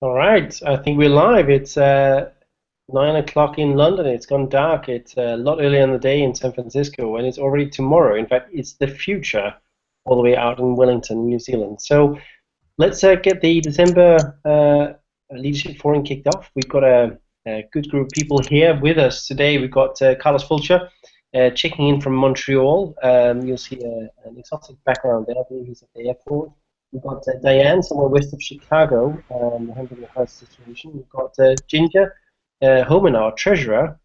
All right, I think we're live. It's 9 o'clock in London. It's gone dark. It's a lot earlier in the day in San Francisco, and it's already tomorrow. In fact, it's the future all the way out in Wellington, New Zealand. So let's get the December Leadership Forum kicked off. We've got a good group of people here with us today. We've got Carlos Fulcher checking in from Montreal. You'll see an exotic background there. I believe he's at the airport. We've got Dianne, somewhere west of Chicago, handling the first situation. We've got Ginger Homan, our treasurer,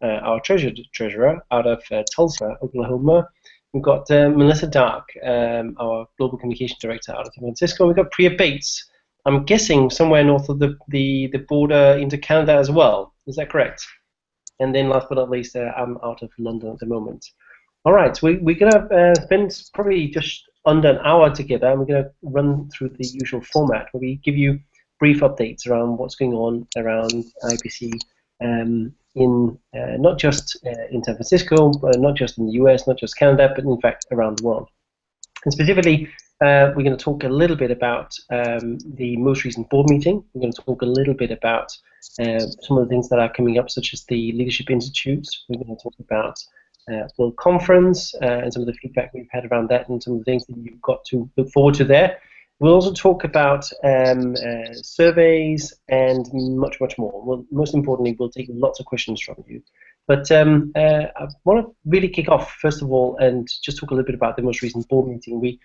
treasurer out of Tulsa, Oklahoma. We've got Melissa Dark, our global communications director out of San Francisco. We've got Priya Bates, I'm guessing somewhere north of the border into Canada as well. Is that correct? And then last but not least, I'm out of London at the moment. All right, we're going to spend probably just under an hour together, and we're going to run through the usual format where we give you brief updates around what's going on around IBC in not just in San Francisco, not just in the US, not just Canada, but in fact around the world. And specifically, we're going to talk a little bit about the most recent board meeting. We're going to talk a little bit about some of the things that are coming up, such as the Leadership Institute. We're going to talk about World Conference and some of the feedback we've had around that and some of the things that you've got to look forward to there. We'll also talk about surveys and much, much more. Well, most importantly, we'll take lots of questions from you. But I want to really kick off, first of all, and just talk a little bit about the most recent board meeting. We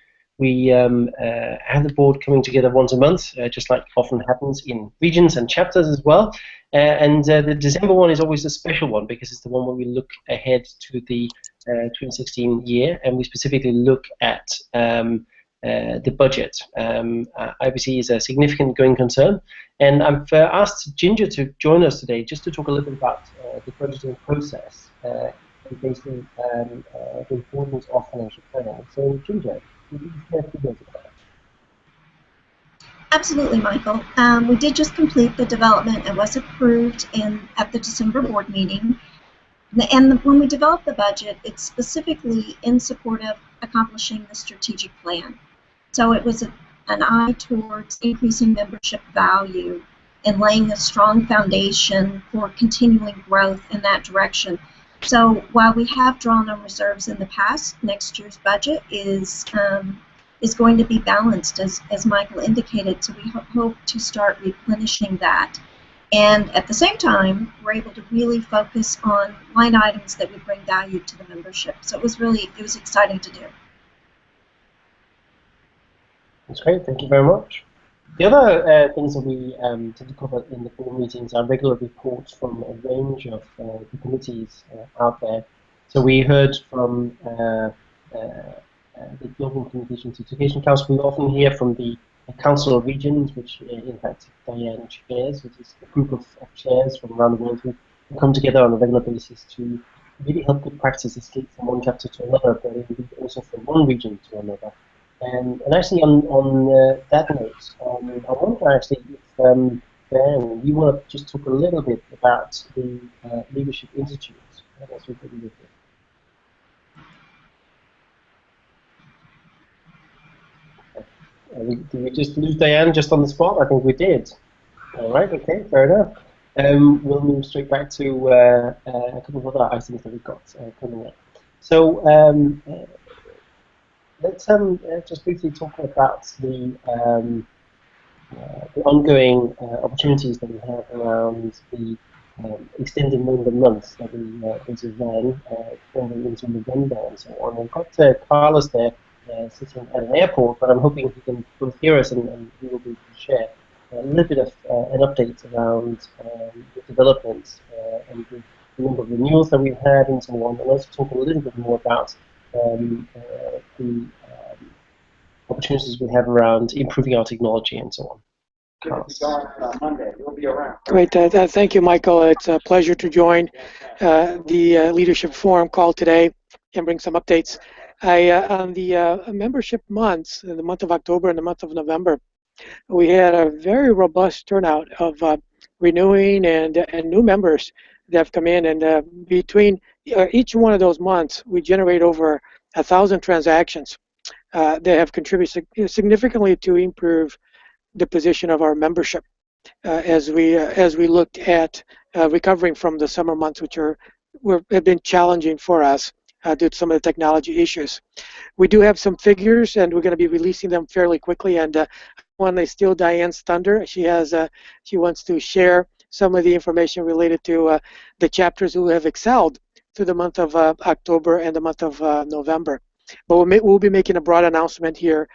have the board coming together once a month, just like often happens in regions and chapters as well. And the December one is always a special one because it's the one where we look ahead to the 2016 year, and we specifically look at the budget. IBC is a significant going concern, and I've asked Ginger to join us today just to talk a little bit about the budgeting process and basically the importance of financial planning. So, Ginger, could you share a few words about that? Absolutely, Michael. We did just complete the development. It was approved at the December board meeting. And when we developed the budget, it's specifically in support of accomplishing the strategic plan. So it was an eye towards increasing membership value and laying a strong foundation for continuing growth in that direction. So while we have drawn on reserves in the past, next year's budget is going to be balanced, as Michael indicated. So we hope to start replenishing that. And at the same time, we're able to really focus on line items that would bring value to the membership. So it was exciting to do. That's great, thank you very much. The other things that we tend to cover in the board meetings are regular reports from a range of the committees out there. So we heard from the Global Communications Education Council. We often hear from the Council of Regions, which in fact Dianne chairs, which is a group of chairs from around the world who come together on a regular basis to really help good practice escape from one chapter to another, but indeed also from one region to another. And actually on that note, I wonder actually if Dianne, you want to just talk a little bit about the Leadership Institute. That's what we're looking at. Did we just lose Dianne just on the spot? I think we did. All right, okay, fair enough. We'll move straight back to a couple of other items that we've got coming up. So let's just briefly talk about the ongoing opportunities that we have around the extended member months that we ran going into November and so on. We've got Carlos there sitting at an airport, but I'm hoping he can both hear us and we will be able to share a little bit of an update around the developments and the number of renewals that we've had and so on, and also talk a little bit more about the opportunities we have around improving our technology and so on. Monday. We'll be around. Great. Thank you, Michael. It's a pleasure to join the Leadership Forum call today and bring some updates. On the membership months, in the month of October and the month of November, we had a very robust turnout of renewing and new members that have come in. And between each one of those months, we generate over 1,000 transactions that have contributed significantly to improve the position of our membership. as we looked at recovering from the summer months, which have been challenging for us due to some of the technology issues. We do have some figures, and we're going to be releasing them fairly quickly. And one is still Dianne's thunder. She wants to share some of the information related to the chapters who have excelled through the month of October and the month of November. But we'll be making a broad announcement here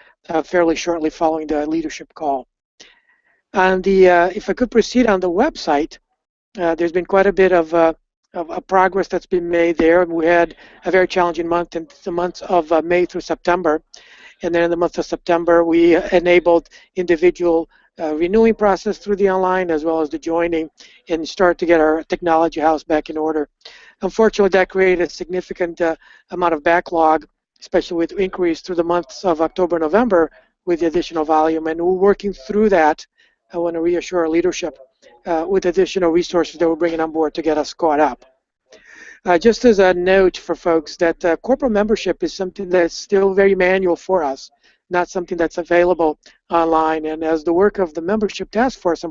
fairly shortly following the leadership call. And if I could proceed on the website, there's been quite a bit of progress that's been made there. We had a very challenging month in the months of May through September. And then in the month of September, we enabled individual renewing process through the online as well as the joining and start to get our technology house back in order. Unfortunately, that created a significant amount of backlog, especially with increase through the months of October and November with the additional volume. And we're working through that. I want to reassure our leadership with additional resources that we're bringing on board to get us caught up. Just as a note for folks that corporate membership is something that's still very manual for us, not something that's available online. And as the work of the membership task force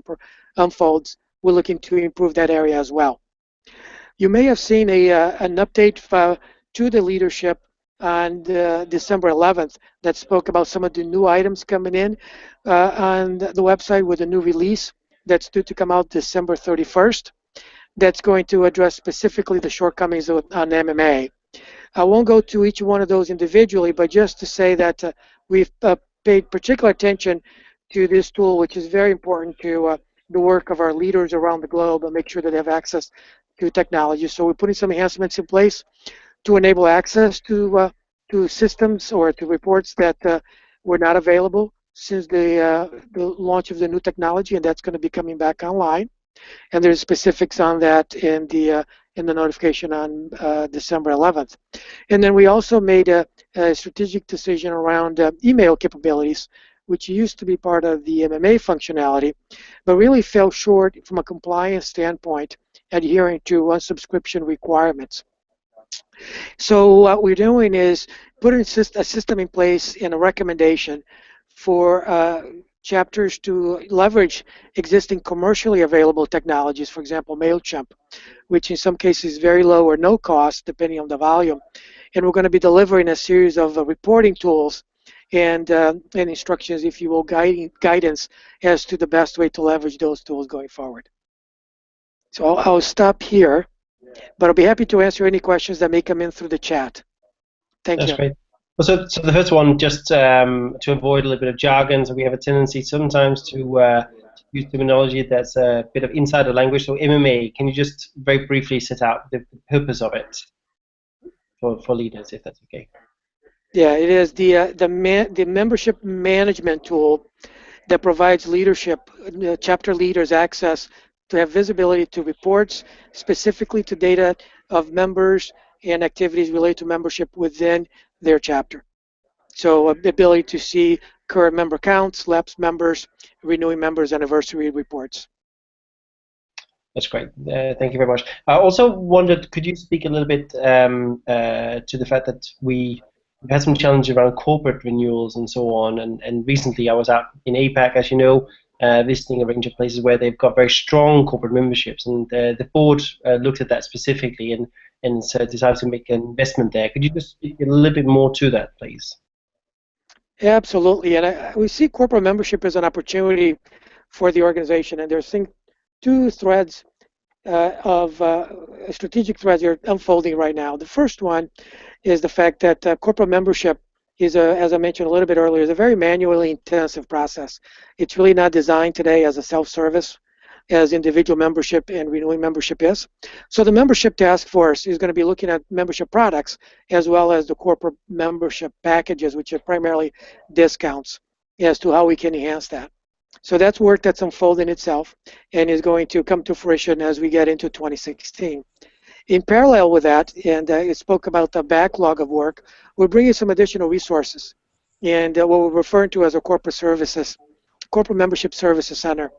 unfolds, we're looking to improve that area as well. You may have seen an update to the leadership on December 11th that spoke about some of the new items coming in on the website with a new release that's due to come out December 31st. That's going to address specifically the shortcomings on MMA. I won't go to each one of those individually, but just to say that we've paid particular attention to this tool, which is very important to the work of our leaders around the globe and make sure that they have access to technology. So we're putting some enhancements in place to enable access to systems or to reports that were not available since the launch of the new technology, and that's going to be coming back online. And there's specifics on that in the notification on December 11th. And then we also made a strategic decision around email capabilities, which used to be part of the MMA functionality, but really fell short from a compliance standpoint, adhering to unsubscription requirements. So what we're doing is putting a system in place and a recommendation for chapters to leverage existing commercially available technologies, for example, MailChimp, which in some cases is very low or no cost depending on the volume. And we're going to be delivering a series of reporting tools and instructions, if you will, guidance as to the best way to leverage those tools going forward. So I'll stop here, but I'll be happy to answer any questions that may come in through the chat. Thank you. That's great. Well, so the first one, just to avoid a little bit of jargon, so we have a tendency sometimes to use terminology that's a bit of insider language. So MMA, can you just very briefly set out the purpose of it for leaders, if that's okay? Yeah, it is the membership management tool that provides leadership, chapter leaders access to have visibility to reports, specifically to data of members and activities related to membership within their chapter. So the ability to see current member counts, lapsed members, renewing members, anniversary reports. That's great. Thank you very much. I also wondered, could you speak a little bit to the fact that we had some challenges around corporate renewals and so on, and recently I was out in APAC, as you know, visiting a range of places where they've got very strong corporate memberships, and the board looked at that specifically and decided to make an investment there. Could you just speak a little bit more to that, please? Absolutely, and we see corporate membership as an opportunity for the organization, and there's two threads of strategic threads are unfolding right now. The first one is the fact that corporate membership is, as I mentioned a little bit earlier, is a very manually intensive process. It's really not designed today as a self-service as individual membership and renewing membership is. So the membership task force is going to be looking at membership products as well as the corporate membership packages, which are primarily discounts, as to how we can enhance that. So that's work that's unfolding itself and is going to come to fruition as we get into 2016. In parallel with that, and I spoke about the backlog of work, we're bringing some additional resources, and what we're referring to as a corporate membership services center.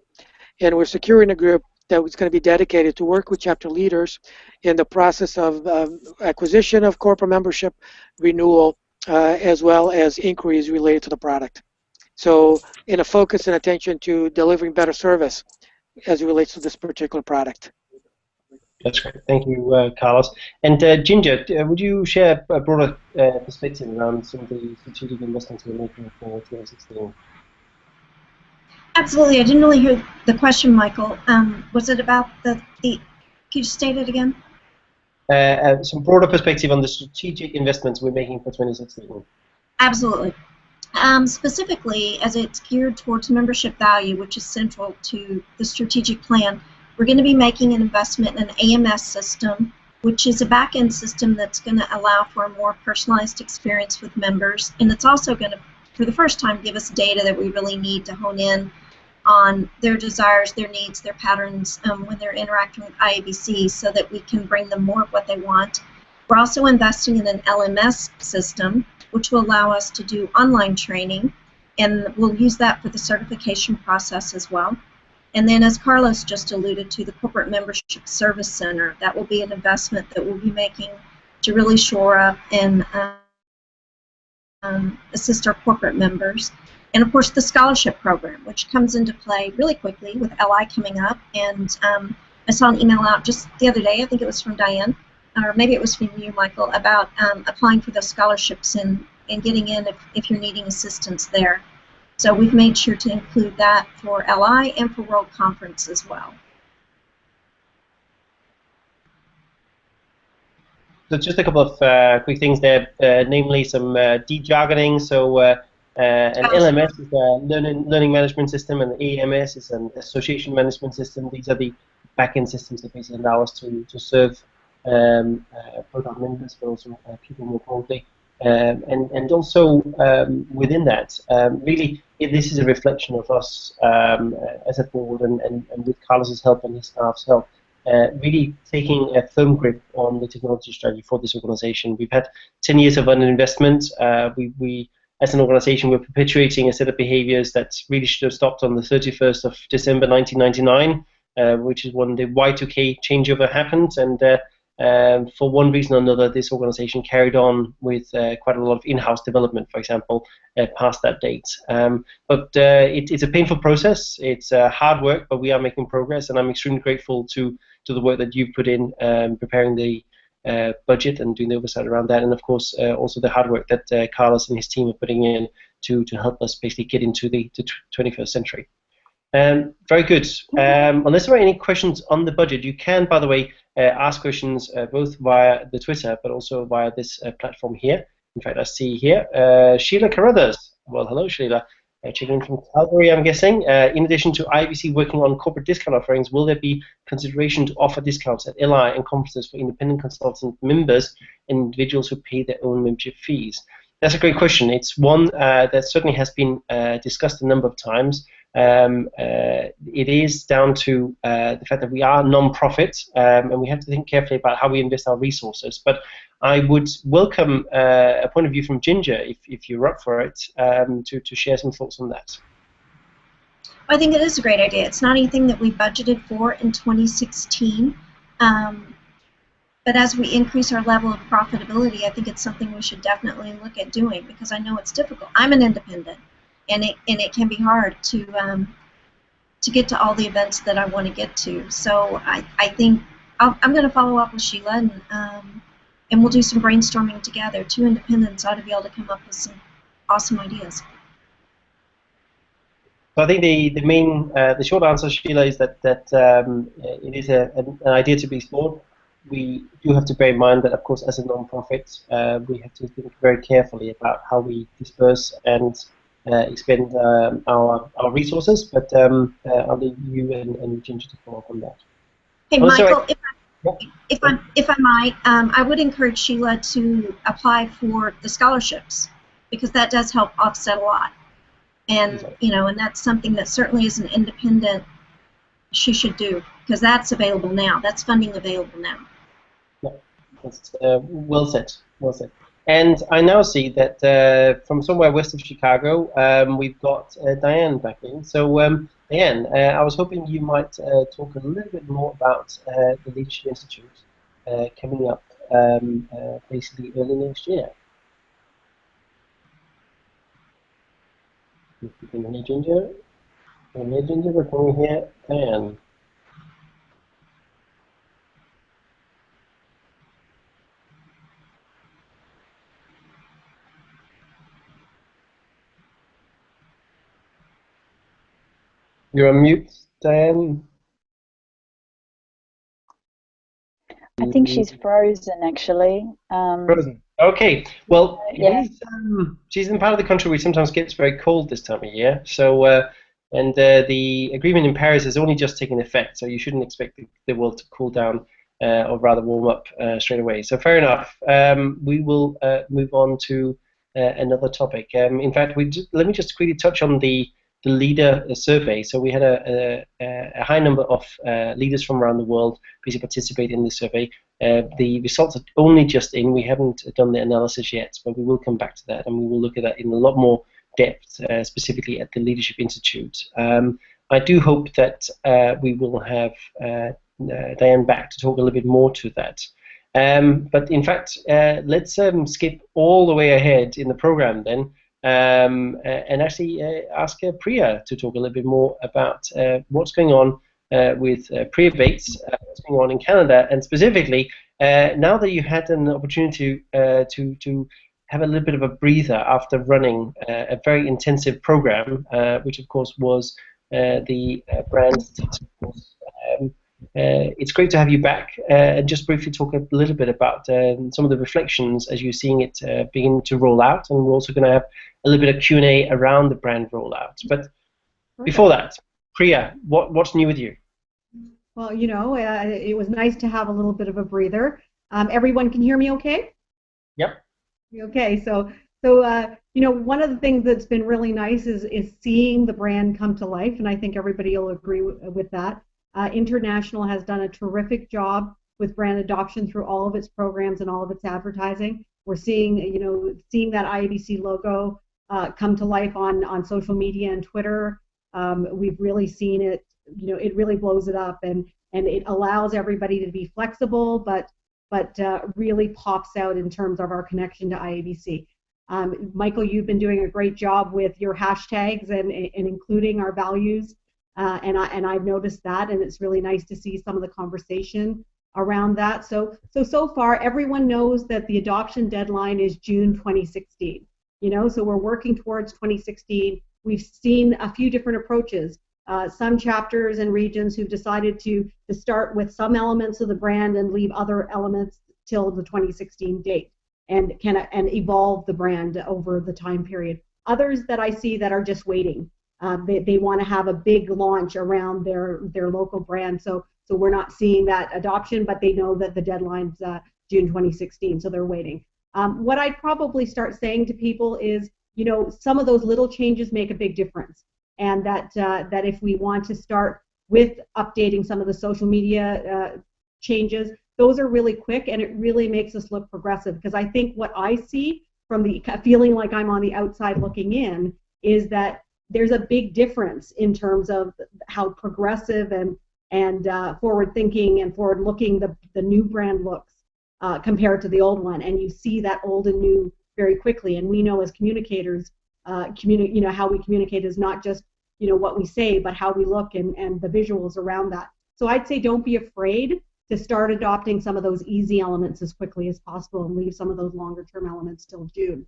And we're securing a group that was going to be dedicated to work with chapter leaders in the process of acquisition of corporate membership, renewal, as well as inquiries related to the product. So in a focus and attention to delivering better service as it relates to this particular product. That's great. Thank you, Carlos. And Ginger, would you share a broader perspective around some of the strategic investments we're making for 2016? Absolutely. I didn't really hear the question, Michael. Was it about the could you state it again? Some broader perspective on the strategic investments we're making for 2016. Absolutely. Specifically, as it's geared towards membership value, which is central to the strategic plan, we're going to be making an investment in an AMS system, which is a back-end system that's going to allow for a more personalized experience with members, and it's also going to, for the first time, give us data that we really need to hone in on their desires, their needs, their patterns when they're interacting with IABC, so that we can bring them more of what they want. We're also investing in an LMS system, which will allow us to do online training, and we'll use that for the certification process as well. And then, as Carlos just alluded to, the Corporate Membership Service Center, that will be an investment that we'll be making to really shore up and assist our corporate members. And of course, the scholarship program, which comes into play really quickly with LI coming up. And I saw an email out just the other day, I think it was from Dianne, or maybe it was from you, Michael, about applying for those scholarships and getting in if you're needing assistance there. So we've made sure to include that for LI and for World Conference as well. So just a couple of quick things there, namely some de-jargoning. So an LMS is a learning management system, and the AMS is an association management system. These are the back-end systems that basically allow us to serve program members, but also people more broadly. And also within that, really, this is a reflection of us as a board, and with Carlos's help and his staff's help, really taking a firm grip on the technology strategy for this organization. We've had 10 years of underinvestment. We as an organization, we're perpetuating a set of behaviors that really should have stopped on the 31st of December 1999, which is when the Y2K changeover happened. And for one reason or another, this organization carried on with quite a lot of in-house development, for example, past that date. But it's a painful process. It's hard work, but we are making progress, and I'm extremely grateful to the work that you've put in preparing the budget and doing the oversight around that, and of course also the hard work that Carlos and his team are putting in to help us basically get into the 21st century. Very good. Unless there are any questions on the budget, you can, by the way, ask questions both via the Twitter, but also via this platform here. In fact, I see here Sheila Carruthers. Well, hello, Sheila. Checking in from Calgary, I'm guessing. In addition to IBC working on corporate discount offerings, will there be consideration to offer discounts at LI and conferences for independent consultant members and individuals who pay their own membership fees? That's a great question. It's one that certainly has been discussed a number of times. It is down to the fact that we are non-profit, and we have to think carefully about how we invest our resources. But I would welcome a point of view from Ginger, if you're up for it, to share some thoughts on that. I think it is a great idea. It's not anything that we budgeted for in 2016. But as we increase our level of profitability, I think it's something we should definitely look at doing, because I know it's difficult. I'm an independent, and it can be hard to get to all the events that I want to get to. So I think I'm going to follow up with Sheila, and we'll do some brainstorming together. Two independents ought to be able to come up with some awesome ideas. So I think the short answer, Sheila, is that it is an idea to be explored. We do have to bear in mind that, of course, as a non-profit, we have to think very carefully about how we disperse and expend our resources. But I'll leave you and Ginger to follow up on that. Hey, Michael, if I might, I would encourage Sheila to apply for the scholarships, because that does help offset a lot. And and that's something that certainly as an independent she should do, because that's available now. That's funding available now. Yeah, that's well said. Well said. And I now see that from somewhere west of Chicago, we've got Dianne back in. So Dianne, I was hoping you might talk a little bit more about the Leadership Institute coming up basically early next year. If you can hear Ginger, we're can we hear Dianne? You're on mute, Dianne. I think she's frozen, actually. Frozen. Okay. Well, yeah. She's in part of the country where it sometimes gets very cold this time of year. So, the agreement in Paris has only just taken effect, so you shouldn't expect the world to cool down, or rather warm up straight away. So, fair enough. We will move on to another topic. In fact, let me just quickly touch on the leader survey. So we had a high number of leaders from around the world basically participate in this survey. The results are only just in. We haven't done the analysis yet, but we will come back to that, and we will look at that in a lot more depth, specifically at the Leadership Institute. I do hope that we will have Dianne back to talk a little bit more to that. But in fact, let's skip all the way ahead in the program then, and actually ask Priya to talk a little bit more about what's going on with Priya Bates, what's going on in Canada, and specifically now that you had an opportunity to have a little bit of a breather after running a very intensive program, which of course was the brand task force. It's great to have you back, and just briefly talk a little bit about some of the reflections as you're seeing it begin to roll out, and we're also going to have a little bit of Q&A around the brand rollout. But before that, Priya, what's new with you? Well, you know, it was nice to have a little bit of a breather. Everyone can hear me okay? Yep. Okay, so you know, one of the things that's been really nice is seeing the brand come to life, and I think everybody will agree with that. International has done a terrific job with brand adoption through all of its programs and all of its advertising. We're seeing, you know, that IABC logo come to life on social media and Twitter. We've really seen it, you know, it really blows it up, and it allows everybody to be flexible, but really pops out in terms of our connection to IABC. Michael, you've been doing a great job with your hashtags and including our values. And I've noticed that, and it's really nice to see some of the conversation around that. So far, everyone knows that the adoption deadline is June 2016. You know, so we're working towards 2016. We've seen a few different approaches. Some chapters and regions who've decided to start with some elements of the brand and leave other elements till the 2016 date, and evolve the brand over the time period. Others that I see that are just waiting. They want to have a big launch around their local brand, so we're not seeing that adoption, but they know that the deadline's June 2016, so they're waiting. What I'd probably start saying to people is, you know, some of those little changes make a big difference, and that if we want to start with updating some of the social media changes, those are really quick, and it really makes us look progressive, because I think what I see from the feeling like I'm on the outside looking in is that there's a big difference in terms of how progressive and forward-thinking and forward-looking the new brand looks compared to the old one, and you see that old and new very quickly. And we know as communicators, you know, how we communicate is not just, you know, what we say, but how we look and the visuals around that. So I'd say don't be afraid to start adopting some of those easy elements as quickly as possible and leave some of those longer-term elements till June.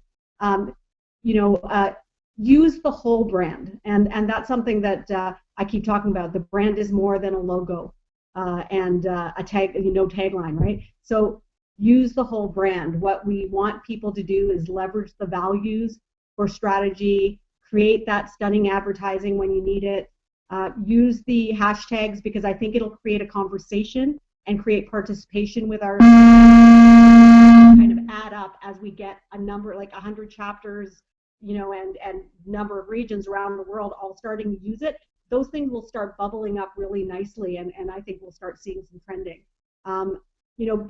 You know. Use the whole brand, and that's something that I keep talking about. The brand is more than a logo and a tag, you know, tagline, right? So use the whole brand. What we want people to do is leverage the values for strategy, create that stunning advertising when you need it, use the hashtags, because I think it'll create a conversation and create participation with our kind of add up as we get a number, like 100 chapters, you know, and number of regions around the world all starting to use it. Those things will start bubbling up really nicely, and I think we'll start seeing some trending. You know,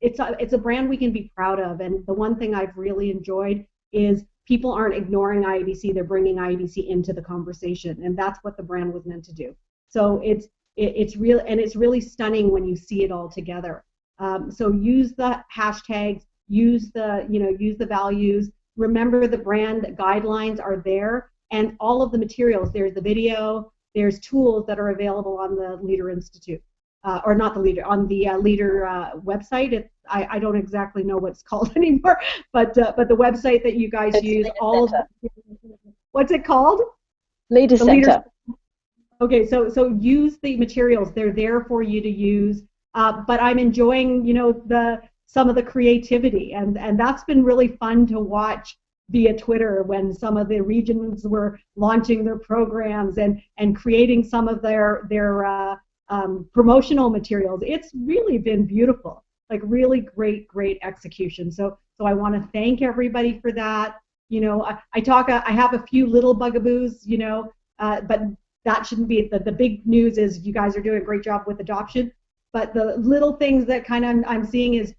it's a brand we can be proud of, and the one thing I've really enjoyed is people aren't ignoring IABC, they're bringing IABC into the conversation, and that's what the brand was meant to do. So it's real, and it's really stunning when you see it all together. So use the hashtags, use the values. Remember, the brand guidelines are there, and all of the materials. There's the video, there's tools that are available on the Leader Institute, or not the Leader, on the Leader website. I don't exactly know what it's called anymore, but the website that you guys use, all of the, what's it called? Leader Center. Okay, so use the materials. They're there for you to use. But I'm enjoying, some of the creativity, and that's been really fun to watch via Twitter when some of the regions were launching their programs and creating some of their promotional materials. It's really been beautiful, like really great execution. So I want to thank everybody for that. I have a few little bugaboos, but that shouldn't be the big news. Is you guys are doing a great job with adoption, but the little things that kind of I'm seeing is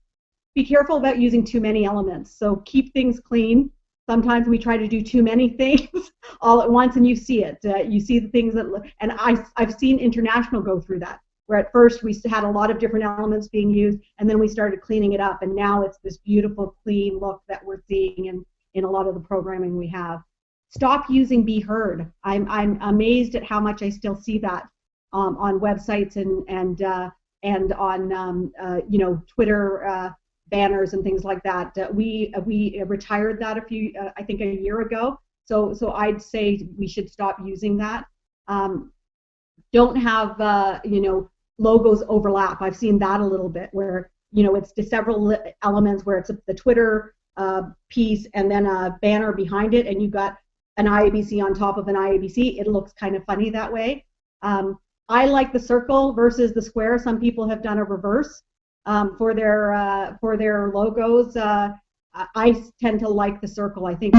be careful about using too many elements. So keep things clean. Sometimes we try to do too many things all at once, and you see it. You see the things that, and I've seen international go through that, where at first we had a lot of different elements being used, and then we started cleaning it up, and now it's this beautiful, clean look that we're seeing in a lot of the programming we have. Stop using "be heard." I'm amazed at how much I still see that on websites and on Twitter banners and things like that. We retired that I think a year ago. So I'd say we should stop using that. Don't have logos overlap. I've seen that a little bit where it's just several elements where it's the Twitter piece and then a banner behind it, and you've got an IABC on top of an IABC. It looks kind of funny that way. I like the circle versus the square. Some people have done a reverse for their logos. I tend to like the circle. I think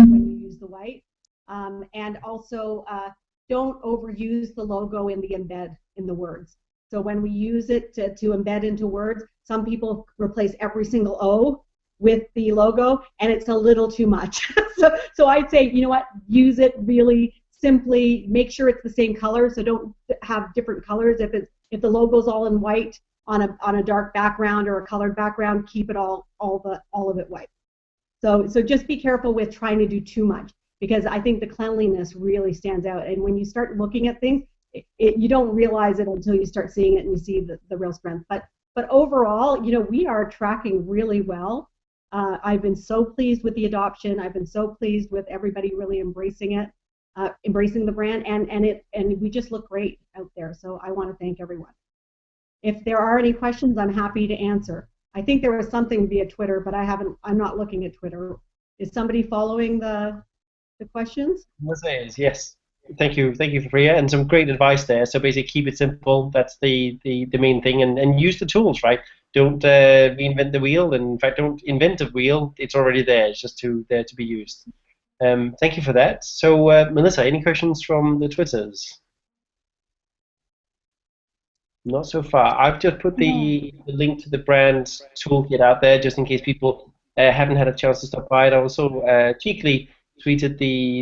when you use the white, and also don't overuse the logo in the embed in the words. So when we use it to embed into words, some people replace every single O with the logo, and it's a little too much. So I'd say, use it really simply. Make sure it's the same color, so don't have different colors. If the logo's all in white on a dark background or a colored background, keep it all of it white. So just be careful with trying to do too much, because I think the cleanliness really stands out. And when you start looking at things, you don't realize it until you start seeing it and you see the real strength. But overall, we are tracking really well. I've been so pleased with the adoption. I've been so pleased with everybody really embracing it, embracing the brand, and we just look great out there. So I want to thank everyone. If there are any questions, I'm happy to answer. I think there was something via Twitter, but I'm not looking at Twitter. Is somebody following the questions? Yes. Thank you, Priya, and some great advice there. So basically, keep it simple. That's the main thing, and use the tools, right? Don't reinvent the wheel, and in fact, don't invent a wheel. It's already there. It's just there to be used. Thank you for that. So, Melissa, any questions from the Twitters? Not so far. I've just put the link to the brand toolkit out there, just in case people haven't had a chance to stop by it. I also cheekily tweeted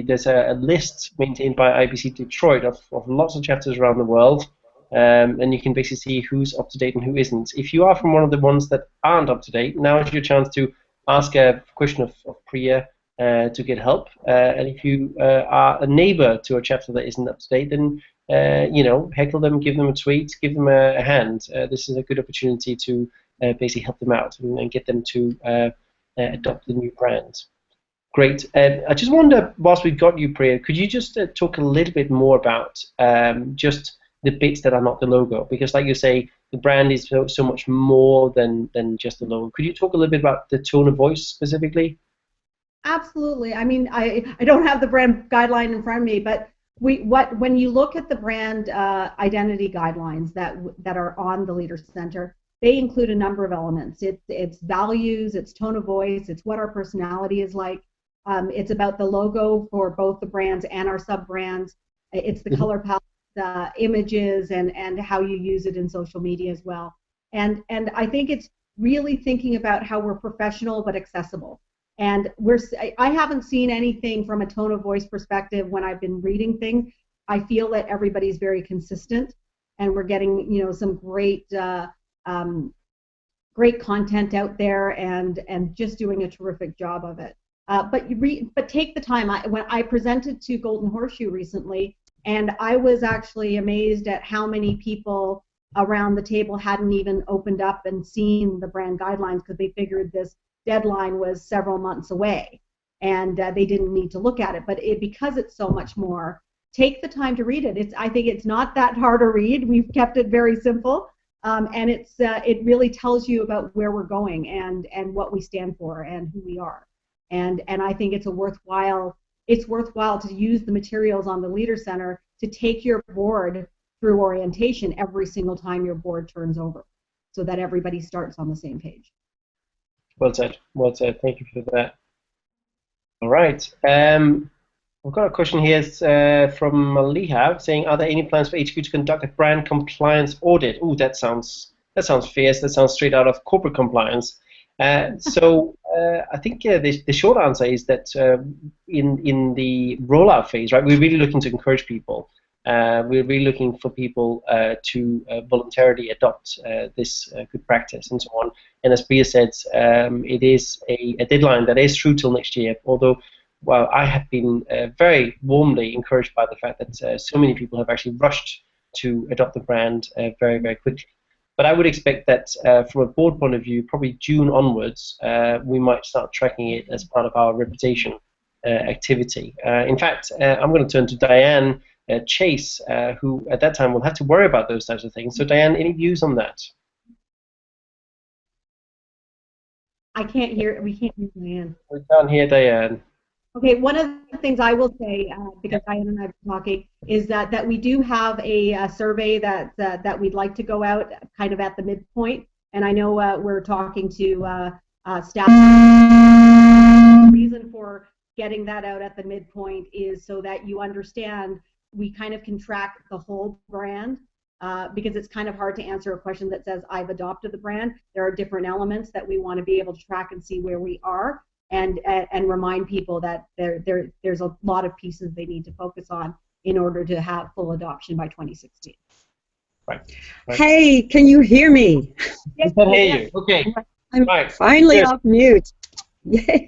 there's a list maintained by IBC Detroit of lots of chapters around the world, and you can basically see who's up to date and who isn't. If you are from one of the ones that aren't up to date, now is your chance to ask a question of Priya to get help. And if you are a neighbor to a chapter that isn't up to date, then heckle them, give them a tweet, give them a hand. This is a good opportunity to basically help them out and get them to adopt the new brand. Great. I just wonder, whilst we've got you, Priya, could you just talk a little bit more about just the bits that are not the logo? Because, like you say, the brand is so much more than just the logo. Could you talk a little bit about the tone of voice specifically? Absolutely. I mean, I don't have the brand guideline in front of me, but when you look at the brand identity guidelines that are on the Leader Center, they include a number of elements. It's values, it's tone of voice, it's what our personality is like. It's about the logo for both the brands and our sub-brands. It's the color palette, the images, and how you use it in social media as well. And I think it's really thinking about how we're professional but accessible. And I haven't seen anything from a tone of voice perspective when I've been reading things. I feel that everybody's very consistent, and we're getting some great content out there, and just doing a terrific job of it. But take the time. When I presented to Golden Horseshoe recently, and I was actually amazed at how many people around the table hadn't even opened up and seen the brand guidelines, because they figured this deadline was several months away, and they didn't need to look at it. But because it's so much more, take the time to read it. I think it's not that hard to read. We've kept it very simple, and it really tells you about where we're going and what we stand for and who we are. And I think it's worthwhile to use the materials on the Leader Center to take your board through orientation every single time your board turns over, so that everybody starts on the same page. Well said. Well said. Thank you for that. All right. We've got a question here from Lihav saying, "Are there any plans for HQ to conduct a brand compliance audit?" Ooh, that sounds fierce. That sounds straight out of corporate compliance. So I think the short answer is that in the rollout phase, right, we're really looking to encourage people. We're really looking for people to voluntarily adopt this good practice and so on. And as Priya said, it is a deadline that is through till next year, although, well, I have been very warmly encouraged by the fact that so many people have actually rushed to adopt the brand very, very quickly. But I would expect that from a board point of view, probably June onwards, we might start tracking it as part of our reputation activity. In fact, I'm going to turn to Dianne Chase, who at that time will have to worry about those types of things. So Dianne, any views on that? We can't hear Dianne. We can't hear Dianne. Okay, one of the things I will say, because Dianne and I have been talking, is that we do have a survey that we'd like to go out kind of at the midpoint, and I know we're talking to staff. The reason for getting that out at the midpoint is so that you understand we kind of can track the whole brand, because it's kind of hard to answer a question that says, I've adopted the brand. There are different elements that we want to be able to track and see where we are. And remind people that there's a lot of pieces they need to focus on in order to have full adoption by 2016. Right. Hey, can you hear me? Yes, I can hear you. Okay. I'm right. finally Good. off mute. Yay.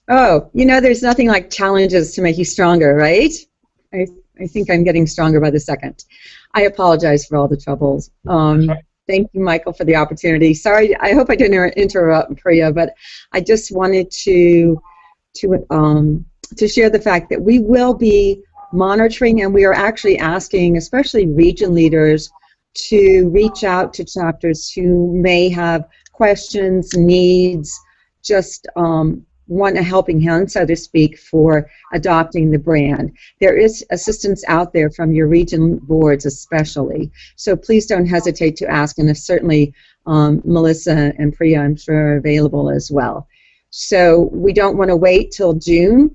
There's nothing like challenges to make you stronger, right? I think I'm getting stronger by the second. I apologize for all the troubles. Thank you, Michael, for the opportunity. Sorry, I hope I didn't interrupt Priya, but I just wanted to share the fact that we will be monitoring, and we are actually asking, especially region leaders, to reach out to chapters who may have questions, needs, just want a helping hand, so to speak, for adopting the brand. There is assistance out there from your region boards especially, so please don't hesitate to ask, and if certainly Melissa and Priya, I'm sure, are available as well. So we don't want to wait till June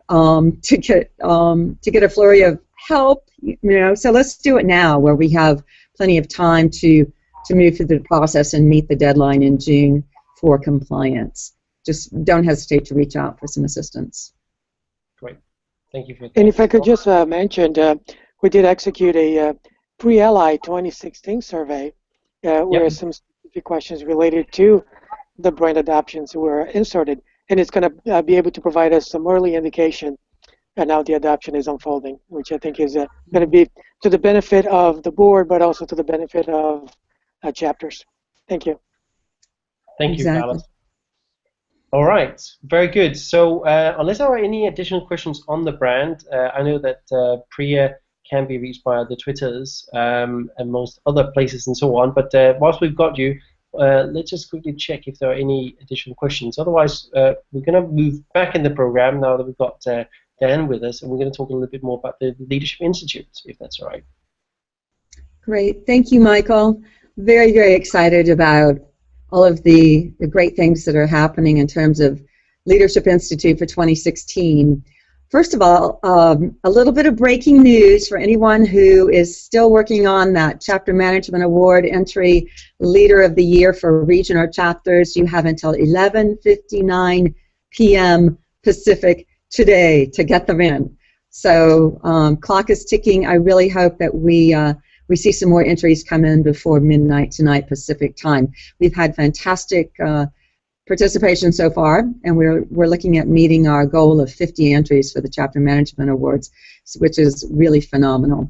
to get a flurry of help, so let's do it now, where we have plenty of time to move through the process and meet the deadline in June for compliance. Just don't hesitate to reach out for some assistance. Great. Thank you for that. And if I could just mention, we did execute a pre-LI 2016 survey where some specific questions related to the brand adoptions were inserted, and it's going to be able to provide us some early indication on how the adoption is unfolding, which I think is going to be to the benefit of the board, but also to the benefit of chapters. Thank you. Thank you, Alice. All right, very good. So unless there are any additional questions on the brand, I know that Priya can be reached via the Twitters and most other places and so on, but whilst we've got you, let's just quickly check if there are any additional questions. Otherwise, we're going to move back in the program now that we've got Dan with us, and we're going to talk a little bit more about the Leadership Institute, if that's all right. Great. Thank you, Michael. Very, very excited about all of the great things that are happening in terms of Leadership Institute for 2016. First of all, a little bit of breaking news for anyone who is still working on that Chapter Management Award entry, Leader of the Year for region or chapters. You have until 11:59 p.m. Pacific today to get them in. So clock is ticking. I really hope that we see some more entries come in before midnight tonight Pacific time. We've had fantastic participation so far, and we're looking at meeting our goal of 50 entries for the Chapter Management Awards, which is really phenomenal.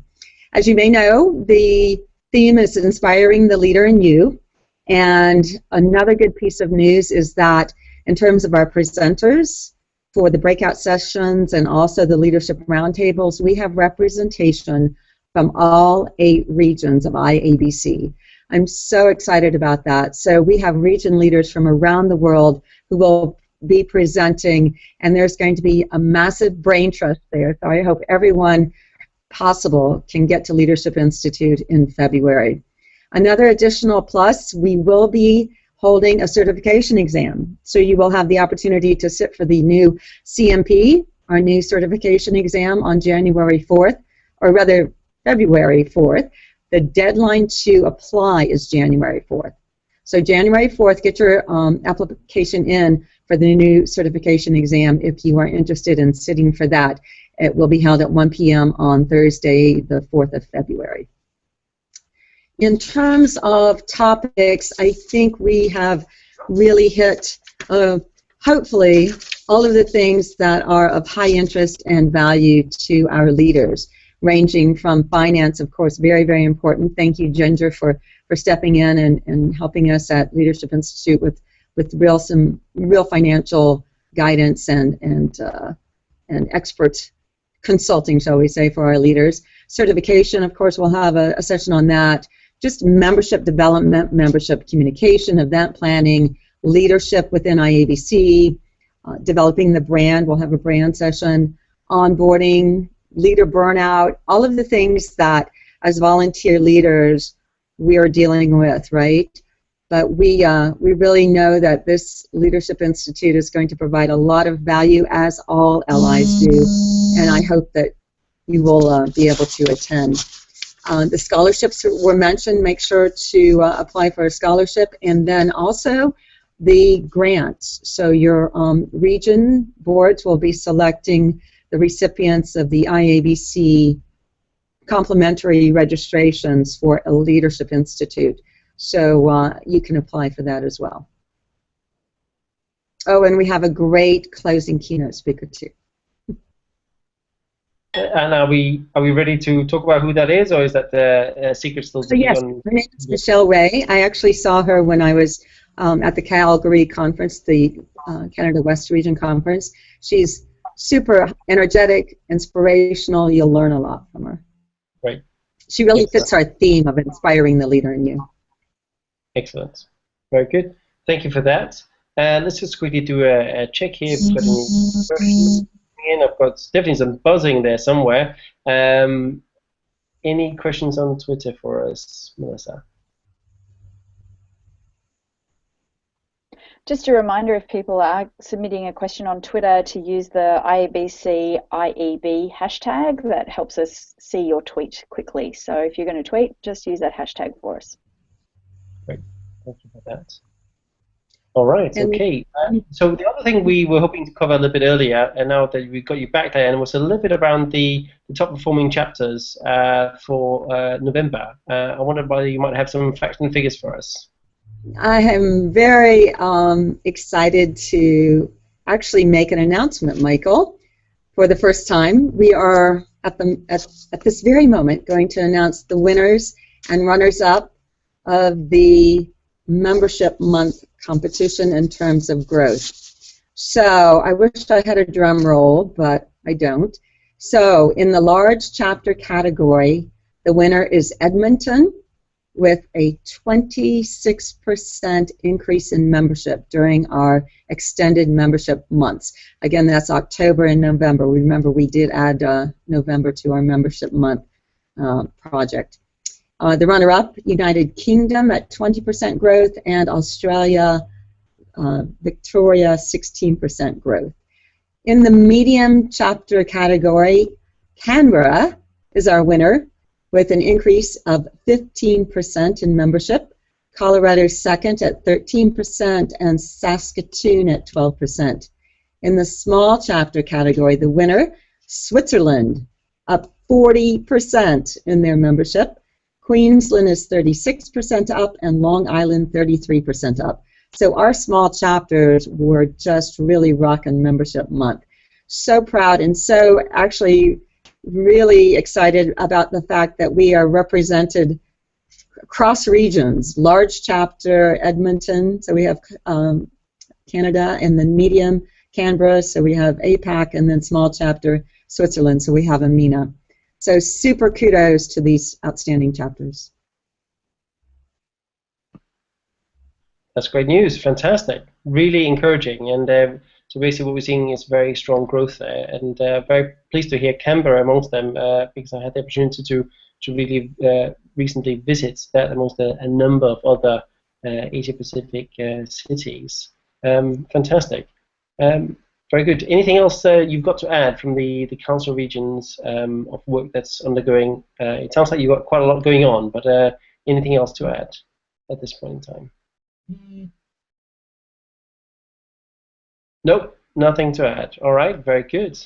As you may know, the theme is Inspiring the Leader in You, and another good piece of news is that in terms of our presenters, for the breakout sessions and also the leadership roundtables, we have representation from all 8 regions of IABC. I'm so excited about that. So we have region leaders from around the world who will be presenting, and there's going to be a massive brain trust there. So I hope everyone possible can get to Leadership Institute in February. Another additional plus, we will be holding a certification exam. So you will have the opportunity to sit for the new CMP, our new certification exam, on January 4th, or rather February 4th. The deadline to apply is January 4th. So January 4th, get your application in for the new certification exam if you are interested in sitting for that. It will be held at 1 p.m. on Thursday, the 4th of February. In terms of topics, I think we have really hit, hopefully, all of the things that are of high interest and value to our leaders, ranging from finance, of course, very, very important. Thank you, Ginger, for stepping in and helping us at Leadership Institute with some real financial guidance and expert consulting, shall we say, for our leaders. Certification, of course, we'll have a session on that. Just membership development, membership communication, event planning, leadership within IABC, developing the brand, we'll have a brand session, onboarding, leader burnout, all of the things that as volunteer leaders we are dealing with, right? But we really know that this Leadership Institute is going to provide a lot of value, as all LIs do, and I hope that you will be able to attend. The scholarships were mentioned. Make sure to apply for a scholarship, and then also the grants. So your region boards will be selecting the recipients of the IABC complimentary registrations for a Leadership Institute. So you can apply for that as well. Oh, and we have a great closing keynote speaker too. And are we ready to talk about who that is, or is that the secret still to be yes, on? Her name is Michelle Ray. I actually saw her when I was at the Calgary conference, the Canada West Region Conference. She's super energetic, inspirational. You'll learn a lot from her. Right. She really fits our theme of inspiring the leader in you. Excellent. Very good. Thank you for that. Let's just quickly do a check here. If we've got any questions in. I've got definitely some buzzing there somewhere. Any questions on Twitter for us, Melissa? Just a reminder, if people are submitting a question on Twitter, to use the IABC IEB hashtag. That helps us see your tweet quickly. So if you're going to tweet, just use that hashtag for us. Great. Thank you for that. All right, okay. So the other thing we were hoping to cover a little bit earlier, and now that we've got you back there, and was a little bit around the top performing chapters for November. I wondered whether you might have some facts and figures for us. I am very excited to actually make an announcement, Michael. For the first time, we are at this very moment going to announce the winners and runners-up of the membership month competition in terms of growth. So I wish I had a drum roll, but I don't. So in the large chapter category, the winner is Edmonton, with a 26% increase in membership during our extended membership months. Again, that's October and November. Remember, we did add November to our membership month project. The runner-up, United Kingdom at 20% growth, and Australia, Victoria, 16% growth. In the medium chapter category, Canberra is our winner with an increase of 15% in membership. Colorado second at 13%, and Saskatoon at 12%. In the small chapter category, the winner, Switzerland, up 40% in their membership. Queensland is 36% up, and Long Island 33% up. So our small chapters were just really rocking membership month. So proud, and so actually really excited about the fact that we are represented across regions. Large chapter, Edmonton, so we have Canada, and then medium Canberra, so we have APAC, and then small chapter Switzerland, so we have EMENA. So super kudos to these outstanding chapters. That's great news. Fantastic. Really encouraging. And so basically what we're seeing is very strong growth there. And very pleased to hear Canberra amongst them because I had the opportunity to really recently visit that amongst a number of other Asia-Pacific cities. Fantastic. Very good. Anything else you've got to add from the council regions of work that's undergoing? It sounds like you've got quite a lot going on, but anything else to add at this point in time? Nope, nothing to add. All right, very good.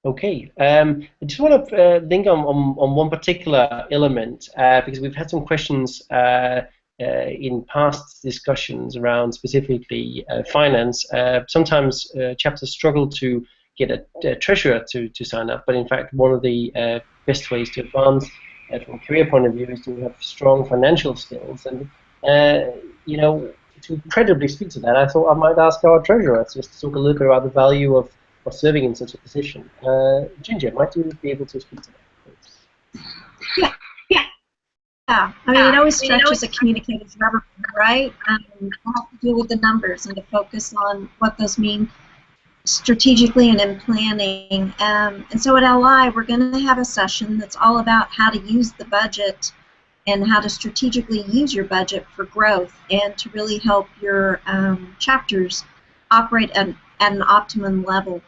Okay, I just want to link on one particular element because we've had some questions in past discussions around specifically finance. Sometimes chapters struggle to get a treasurer to sign up, but in fact one of the best ways to advance from a career point of view is to have strong financial skills. And you know, to incredibly speak to that, I thought I might ask our treasurer just to talk a little bit about the value of serving in such a position. Ginger, might you be able to speak to that, please? Yeah, I mean, it always stretches a communicator's rubber band, right? You have to deal with the numbers and to focus on what those mean strategically and in planning. And so at LI, we're going to have a session that's all about how to use the budget and how to strategically use your budget for growth and to really help your chapters operate at an optimum level.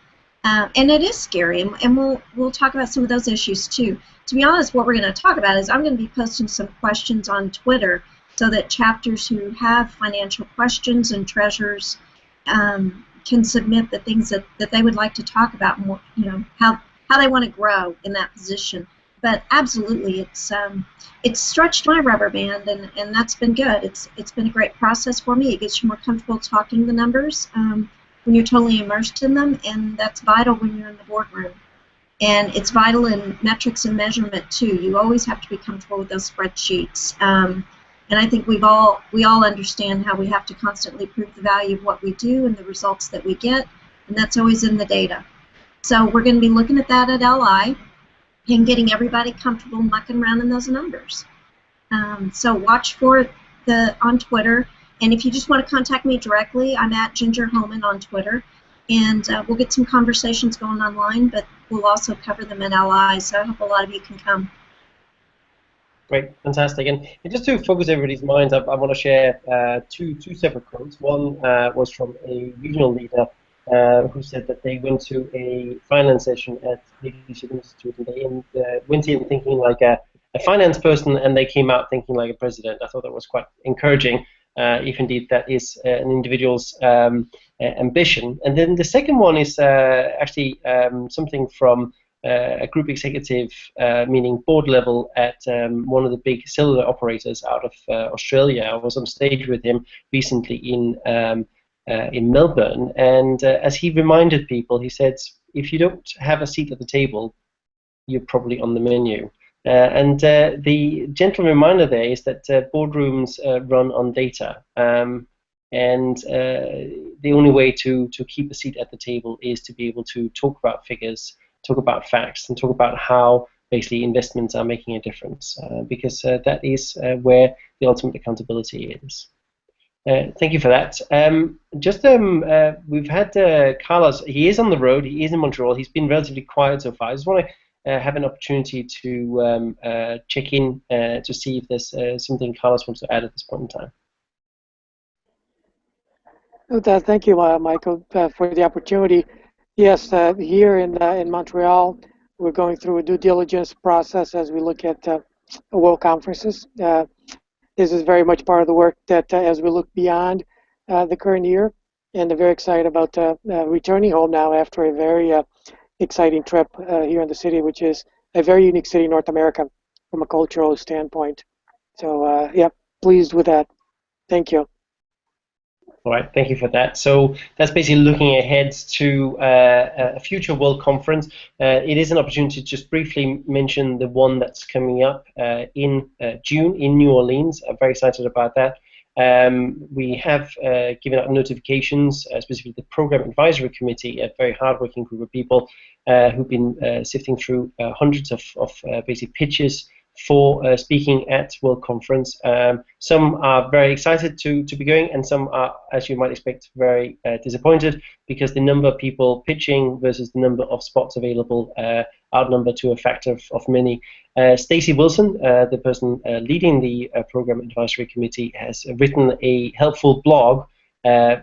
And it is scary, and we'll talk about some of those issues too. To be honest, what we're going to talk about is I'm going to be posting some questions on Twitter so that chapters who have financial questions and treasurers can submit the things that they would like to talk about, more, you know, how they want to grow in that position. But absolutely, it's stretched my rubber band, and that's been good. It's been a great process for me. It gets you more comfortable talking the numbers when you're totally immersed in them, and that's vital when you're in the boardroom. And it's vital in metrics and measurement too. You always have to be comfortable with those spreadsheets. And I think we all understand how we have to constantly prove the value of what we do and the results that we get, and that's always in the data. So we're going to be looking at that at LI and getting everybody comfortable mucking around in those numbers. So watch for it on Twitter, and if you just want to contact me directly, I'm at Ginger Homan on Twitter, and we'll get some conversations going online, but we'll also cover them at LI, so I hope a lot of you can come. Great, fantastic. And just to focus everybody's minds, I want to share two separate quotes. One was from a regional leader who said that they went to a finance session at Leadership Institute, and they went in thinking like a finance person, and they came out thinking like a president. I thought that was quite encouraging, if indeed that is an individual's ambition. And then the second one is actually something from a group executive, meaning board level at one of the big cellular operators out of Australia. I was on stage with him recently in Melbourne, and as he reminded people, he said, if you don't have a seat at the table, you're probably on the menu. And the gentle reminder there is that boardrooms run on data, and the only way to keep a seat at the table is to be able to talk about figures, talk about facts, and talk about how basically investments are making a difference, because that is where the ultimate accountability is. Thank you for that. We've had Carlos. He is on the road. He is in Montreal. He's been relatively quiet so far. I just want to have an opportunity to check in to see if there's something Carlos wants to add at this point in time. Thank you, Michael, for the opportunity. Yes, here in Montreal, we're going through a due diligence process as we look at world conferences. This is very much part of the work that as we look beyond the current year, and I'm very excited about returning home now after a very exciting trip here in the city, which is a very unique city in North America from a cultural standpoint. So, yeah, pleased with that. Thank you. All right, thank you for that. So that's basically looking ahead to a future World Conference. It is an opportunity to just briefly mention the one that's coming up in June in New Orleans. I'm very excited about that. We have given out notifications, specifically the Program Advisory Committee, a very hardworking group of people who've been sifting through hundreds of basic pitches for speaking at World Conference. Some are very excited to be going, and some are, as you might expect, very disappointed because the number of people pitching versus the number of spots available outnumber to a factor of many. Stacey Wilson, the person leading the Program Advisory Committee, has written a helpful blog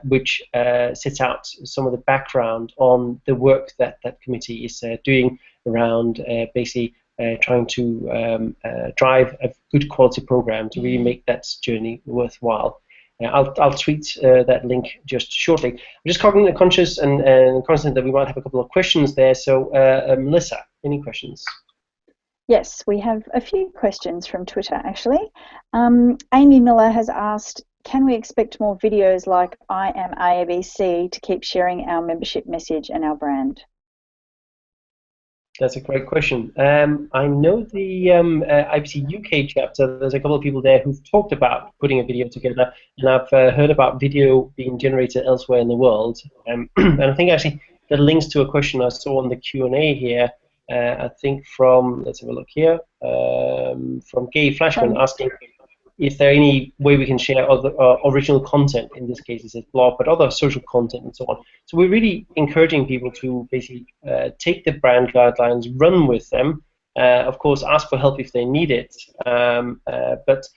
which sets out some of the background on the work that that committee is doing around basically trying to drive a good quality program to really make that journey worthwhile. I'll tweet that link just shortly. I'm just conscious and constant that we might have a couple of questions there. So Melissa, any questions? Yes, we have a few questions from Twitter actually. Amy Miller has asked, can we expect more videos like I Am IABC to keep sharing our membership message and our brand? That's a great question. I know the IBC UK chapter, there's a couple of people there who've talked about putting a video together, and I've heard about video being generated elsewhere in the world. And I think actually the links to a question I saw on the Q&A here, I think from, let's have a look here, from Gay Flashman asking if there any way we can share other original content, in this case it's a blog, but other social content and so on. So we're really encouraging people to basically take the brand guidelines, run with them, of course ask for help if they need it, but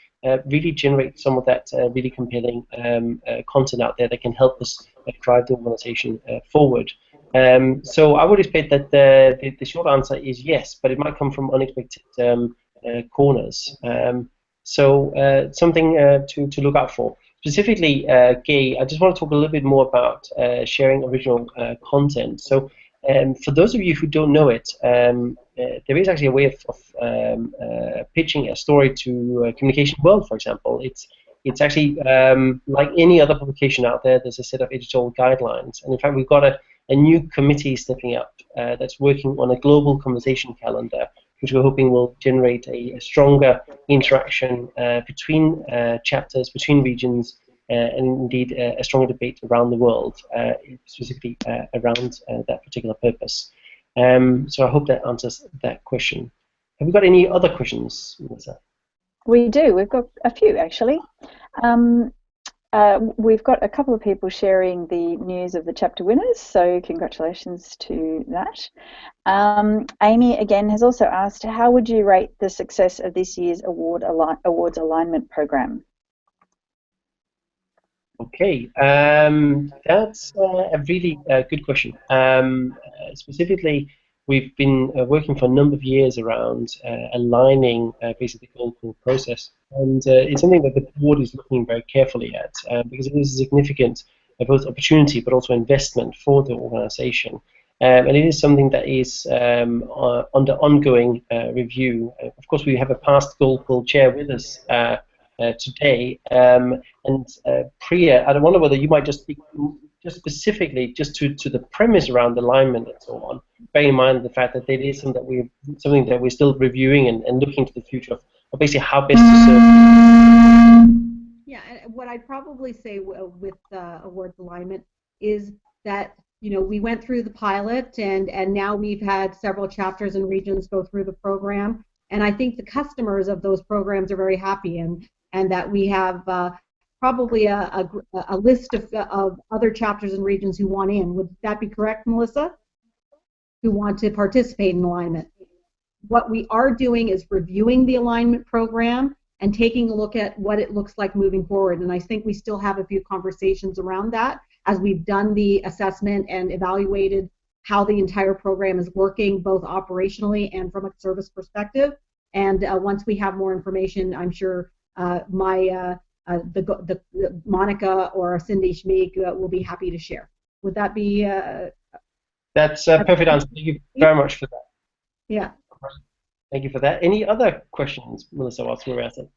really generate some of that really compelling content out there that can help us drive the organization forward. So I would expect that the short answer is yes, but it might come from unexpected corners. So something to look out for. Specifically, Gay, I just want to talk a little bit more about sharing original content. So for those of you who don't know it, there is actually a way of pitching a story to Communication World, for example. It's actually like any other publication out there, there's a set of editorial guidelines. And in fact, we've got a new committee stepping up that's working on a global conversation calendar, which we're hoping will generate a stronger interaction between chapters, between regions, and indeed a stronger debate around the world, specifically around that particular purpose. So I hope that answers that question. Have we got any other questions, Melissa? We do. We've got a few, actually. We've got a couple of people sharing the news of the chapter winners, so congratulations to that. Amy, again, has also asked, how would you rate the success of this year's awards alignment program? Okay, that's a really good question. Specifically, we've been working for a number of years around aligning basically the goal call process, and it's something that the board is looking very carefully at because it is a significant both opportunity but also investment for the organization. And it is something that is under ongoing review. Of course, we have a past goal call chair with us today, and Priya, I wonder whether you might just speak just specifically just to the premise around alignment and so on, bearing in mind the fact that it is something that we're still reviewing and looking to the future of basically how best to serve. Yeah, and what I'd probably say with awards alignment is that, you know, we went through the pilot and now we've had several chapters and regions go through the program, and I think the customers of those programs are very happy, and that we have probably a list of other chapters and regions who want in. Would that be correct, Melissa? Who want to participate in alignment. What we are doing is reviewing the alignment program and taking a look at what it looks like moving forward, and I think we still have a few conversations around that as we've done the assessment and evaluated how the entire program is working, both operationally and from a service perspective. And once we have more information, I'm sure Monica or Cindy Schmeek will be happy to share. Would that be? That's a perfect answer. Thank you very much for that. Yeah. Thank you for that. Any other questions, Melissa, whilst we're at it?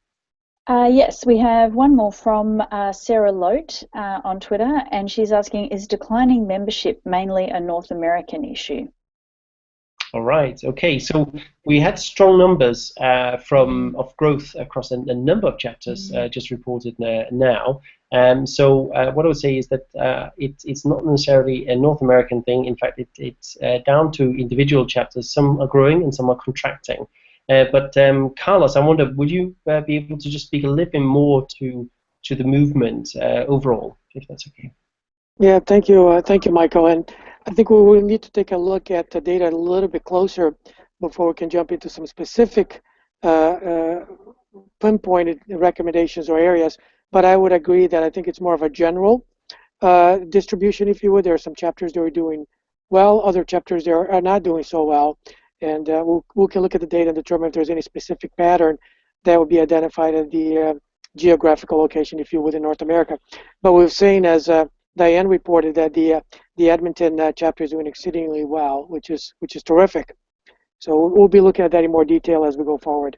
Yes, we have one more from Sarah Lote on Twitter, and she's asking, is declining membership mainly a North American issue? All right. Okay. So we had strong numbers of growth across a number of chapters just reported now. So what I would say is that it's not necessarily a North American thing. In fact, it's down to individual chapters. Some are growing and some are contracting. But Carlos, I wonder, would you be able to just speak a little bit more to the movement overall, if that's okay? Yeah, thank you, Michael. And I think we will need to take a look at the data a little bit closer before we can jump into some specific pinpointed recommendations or areas. But I would agree that I think it's more of a general distribution, if you would. There are some chapters that are doing well, other chapters that are not doing so well. And we can look at the data and determine if there's any specific pattern that would be identified at the geographical location, if you would, in North America. But we've seen, as Dianne reported, that the Edmonton chapter is doing exceedingly well, which is terrific. So we'll be looking at that in more detail as we go forward.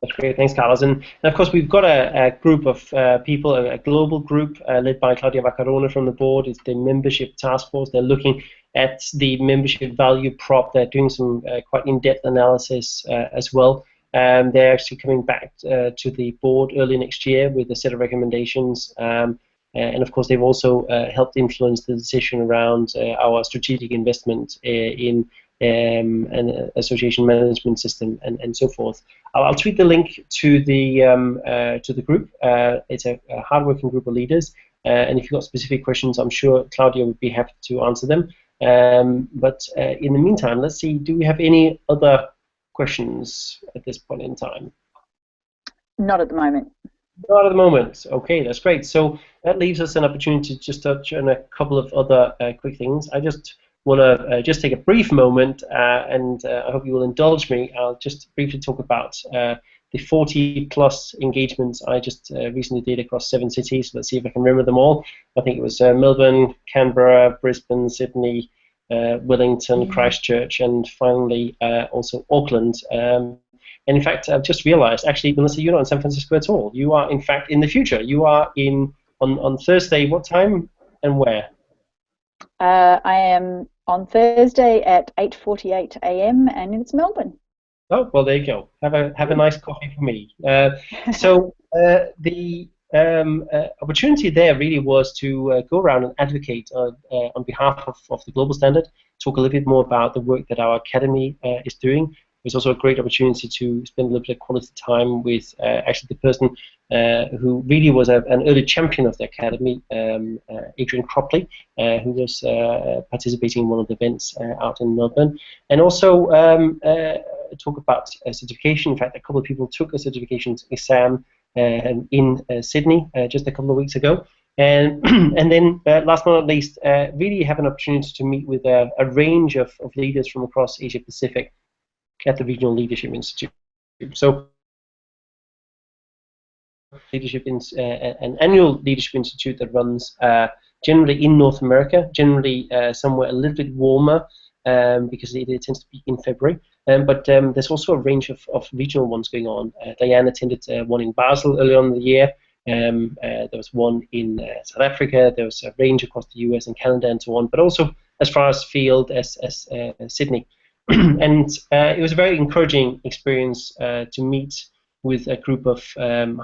That's great. Thanks, Carlos. And of course, we've got a group of people, a global group led by Claudia Vaccarona from the board. It's the membership task force. They're looking at the membership value prop. They're doing some quite in-depth analysis as well. They're actually coming back to the board early next year with a set of recommendations. And of course, they've also helped influence the decision around our strategic investment in an association management system and so forth. I'll tweet the link to the group. It's a hardworking group of leaders, and if you've got specific questions, I'm sure Claudia would be happy to answer them. But in the meantime, let's see, do we have any other questions at this point in time? Not at the moment. Not at the moment. Okay, that's great. So that leaves us an opportunity to just touch on a couple of other quick things. I just want to just take a brief moment, and I hope you will indulge me. I'll just briefly talk about the 40+ engagements I just recently did across 7 cities. Let's see if I can remember them all. I think it was Melbourne, Canberra, Brisbane, Sydney, Wellington, Christchurch, and finally also Auckland. And in fact, I've just realized, actually, Melissa, you're not in San Francisco at all. You are, in fact, in the future. You are on Thursday. What time and where? I am on Thursday at 8:48 a.m. and it's Melbourne. Oh, well, there you go. Have a nice coffee for me. So the opportunity there really was to go around and advocate on behalf of the global standard, talk a little bit more about the work that our academy is doing. It was also a great opportunity to spend a little bit of quality time with actually the person who really was an early champion of the academy, Adrian Cropley, who was participating in one of the events out in Melbourne, and also talk about certification. In fact, a couple of people took a certification exam in Sydney just a couple of weeks ago. And then last but not least, really have an opportunity to meet with a range of leaders from across Asia Pacific at the Regional Leadership Institute. So an annual leadership institute that runs generally in North America, generally somewhere a little bit warmer because it tends to be in February. But there's also a range of regional ones going on. Dianne attended one in Basel earlier on in the year. There was one in South Africa. There was a range across the US and Canada and so on, but also as far as field as Sydney. And it was a very encouraging experience to meet with a group of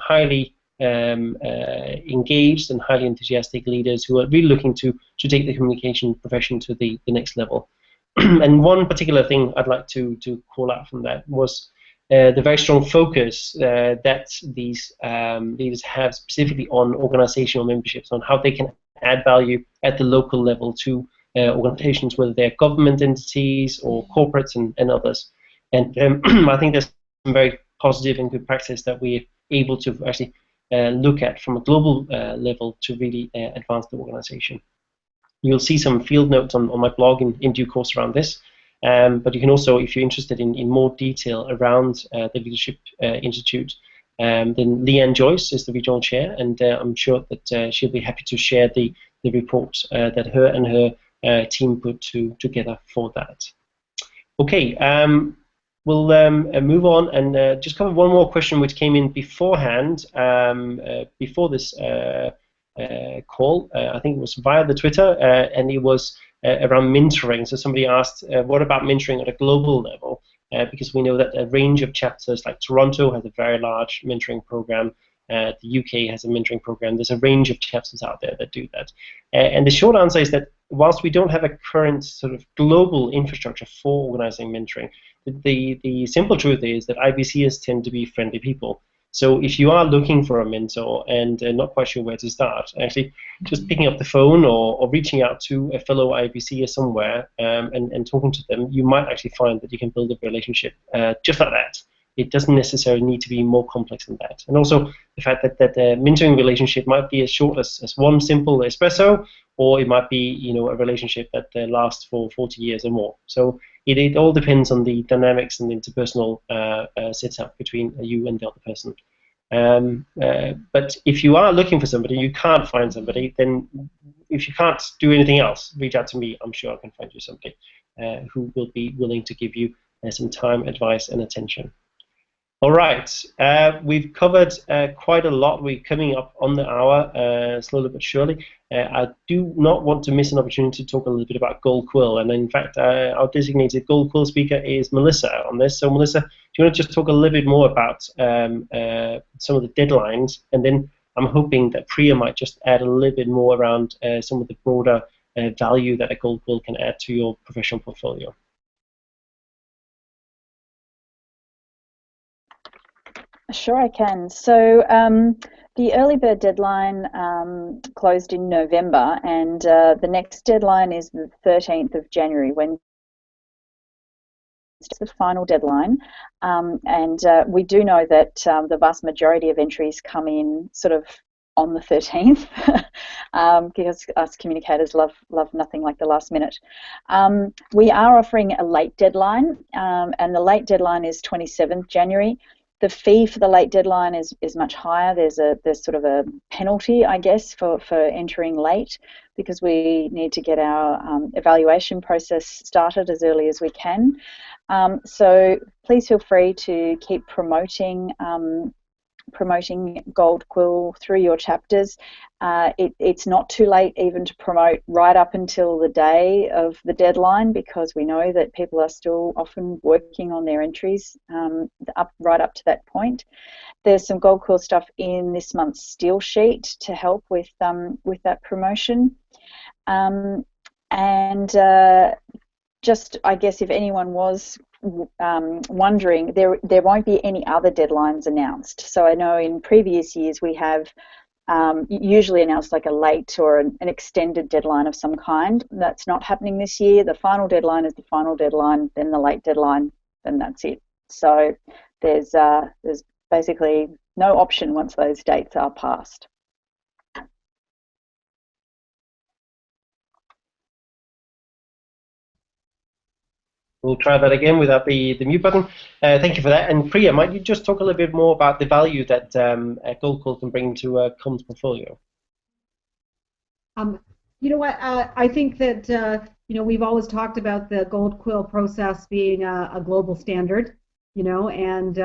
highly engaged and highly enthusiastic leaders who are really looking to take the communication profession to the next level. And one particular thing I'd like to call out from that was the very strong focus that these leaders have specifically on organizational memberships, on how they can add value at the local level to organizations, whether they're government entities or corporates and others. And I think there's some very positive and good practice that we're able to actually look at from a global level to really advance the organization. You'll see some field notes on my blog in due course around this. But you can also, if you're interested in more detail around the Leadership Institute, then Leanne Joyce is the regional chair, and I'm sure that she'll be happy to share the report that her and her team put together for that. Okay, we'll move on and just cover one more question which came in beforehand, before this call. I think it was via the Twitter, and it was around mentoring. So somebody asked, what about mentoring at a global level? Because we know that a range of chapters, like Toronto has a very large mentoring program, the UK has a mentoring program. There's a range of chapters out there that do that. And the short answer is that whilst we don't have a current sort of global infrastructure for organizing mentoring, the simple truth is that IBCs tend to be friendly people. So if you are looking for a mentor and not quite sure where to start, actually just picking up the phone or reaching out to a fellow IBCer somewhere and talking to them, you might actually find that you can build a relationship just like that. It doesn't necessarily need to be more complex than that. And also the fact that the mentoring relationship might be as short as one simple espresso, or it might be a relationship that lasts for 40 years or more. So it all depends on the dynamics and the interpersonal setup between you and the other person. But if you are looking for somebody, you can't find somebody, then if you can't do anything else, reach out to me. I'm sure I can find you somebody who will be willing to give you some time, advice, and attention. All right, we've covered quite a lot. We're coming up on the hour, slowly but surely. I do not want to miss an opportunity to talk a little bit about Gold Quill, and in fact, our designated Gold Quill speaker is Melissa on this. So Melissa, do you want to just talk a little bit more about some of the deadlines, and then I'm hoping that Priya might just add a little bit more around some of the broader value that a Gold Quill can add to your professional portfolio. Sure, I can. So the early bird deadline closed in November, and the next deadline is the 13th of January, when it's the final deadline. And we do know that the vast majority of entries come in sort of on the 13th, because us communicators love nothing like the last minute. We are offering a late deadline, and the late deadline is 27th January. The fee for the late deadline is much higher. There's sort of a penalty, I guess, for entering late, because we need to get our evaluation process started as early as we can. So please feel free to keep promoting Gold Quill through your chapters. It's not too late even to promote right up until the day of the deadline, because we know that people are still often working on their entries right up to that point. There's some Gold Quill stuff in this month's Steel Sheet to help with that promotion. Just, I guess, if anyone was wondering, there won't be any other deadlines announced. So I know in previous years we have usually announced like a late or an extended deadline of some kind. That's not happening this year. The final deadline is the final deadline, then the late deadline, then that's it. So there's basically no option once those dates are passed. We'll try that again without the mute button. Thank you for that. And Priya, might you just talk a little bit more about the value that Gold Quill can bring to a comms portfolio? You know what? I think that we've always talked about the Gold Quill process being a global standard, and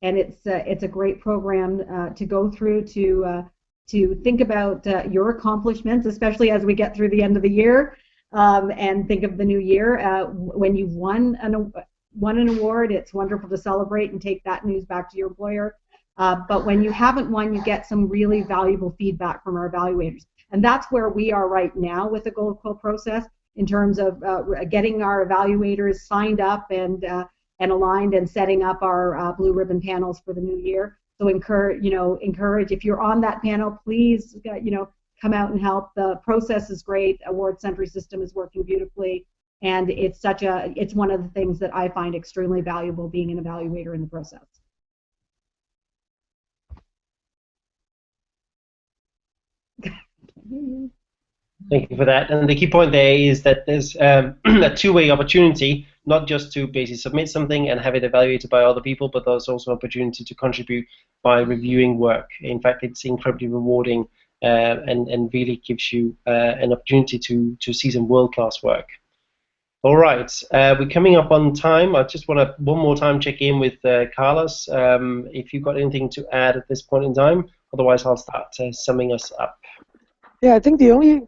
it's a great program to go through to think about your accomplishments, especially as we get through the end of the year. And think of the new year. When you've won an award, it's wonderful to celebrate and take that news back to your employer. But when you haven't won, you get some really valuable feedback from our evaluators. And that's where we are right now with the Gold Quill process, in terms of getting our evaluators signed up and aligned, and setting up our blue ribbon panels for the new year. So encourage, if you're on that panel, please, come out and help. The process is great. Award Century system is working beautifully, and it's one of the things that I find extremely valuable, being an evaluator in the process. Thank you for that. And the key point there is that there's a two-way opportunity, not just to basically submit something and have it evaluated by other people, but there's also an opportunity to contribute by reviewing work. In fact, it's incredibly rewarding. And really gives you an opportunity to see some world-class work. All right, we're coming up on time. I just want to one more time check in with Carlos, if you've got anything to add at this point in time. Otherwise, I'll start summing us up. Yeah, I think